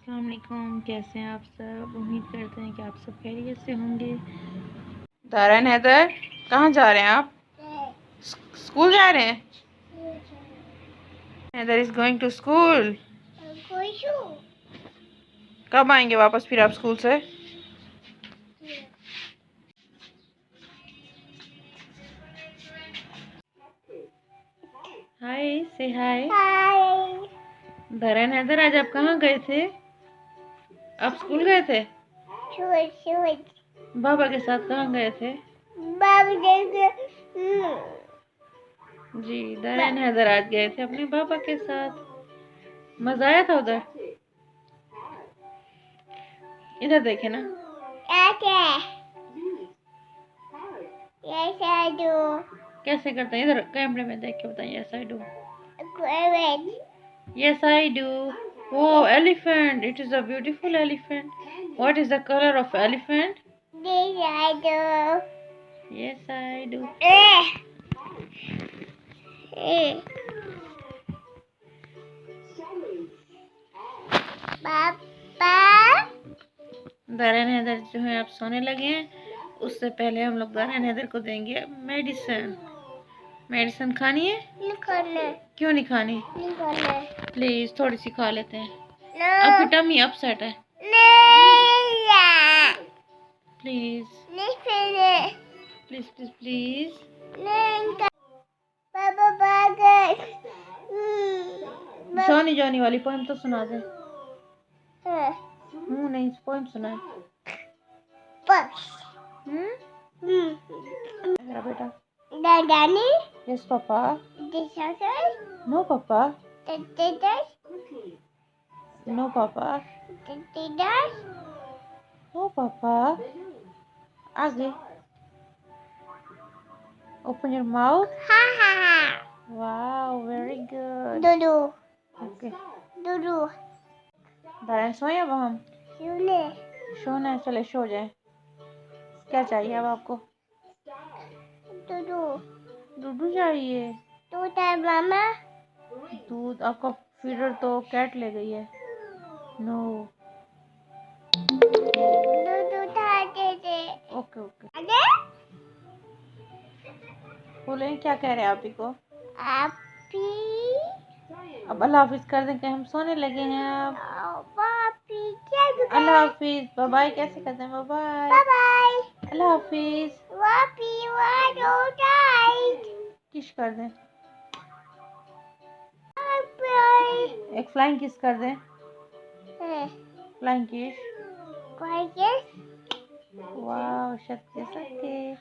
अस्सलाम वालेकुम, कैसे हैं आप सब। उम्मीद करते हैं कि आप सब खैरियत से होंगे। दारैन हैदर, कहाँ जा रहे हैं आप? स्कूल जा रहे हैं? Haider is going to school. कब आएंगे वापस फिर आप स्कूल से? हाय, से हाय। दरैन हैदर, आज आप कहाँ गए थे? आप स्कूल गए थे? बाबा के साथ कहाँ गए थे? जी, दरैन हैदर आज गए थे अपने पापा के साथ। मजा आया था उधर? इधर देखे ना। कैसे करते हैं? इधर कैमरे में देख के बताइए। Yes I do. Yes, I do. Wow, elephant. It is a beautiful elephant. What is the color of elephant? Yes, I do. Darain Haider जो है आप सोने लगे हैं। उससे पहले हम लोग दारैन हैदर को देंगे मेडिसिन। मेडिसिन खानी है? क्यों नहीं खानी? प्लीज थोड़ी सी खा लेते हैं। आपकी टमी अपसेट है। Please please please please. Johnny Johnny वाली पोएम तो सुना दे। नहीं, पोएम सुना है। मेरा बेटा। Yes papa. नो पापा। नो पापा। नो पापा। आगे। Open your mouth. Wow, very good. Okay. दारैन सोए अब हम? सोना है, चले सो जाए। क्या चाहिए अब आपको? दूध चाहिए? दूध आपका फीडर तो कैट ले गई है। नो। Okay okay. बोले क्या कह रहे हैं आप ही को? अब अल्लाह हाफिज कर दें कि हम सोने लगे हैं अब। अल्लाह हाफिज। बाय बाय कैसे करते हैं? Bye bye. अल्लाह हाफिज। किस कर दें? एक फ्लाइंग किस कर दें? Flying kiss. वाह, शक्के शक्के।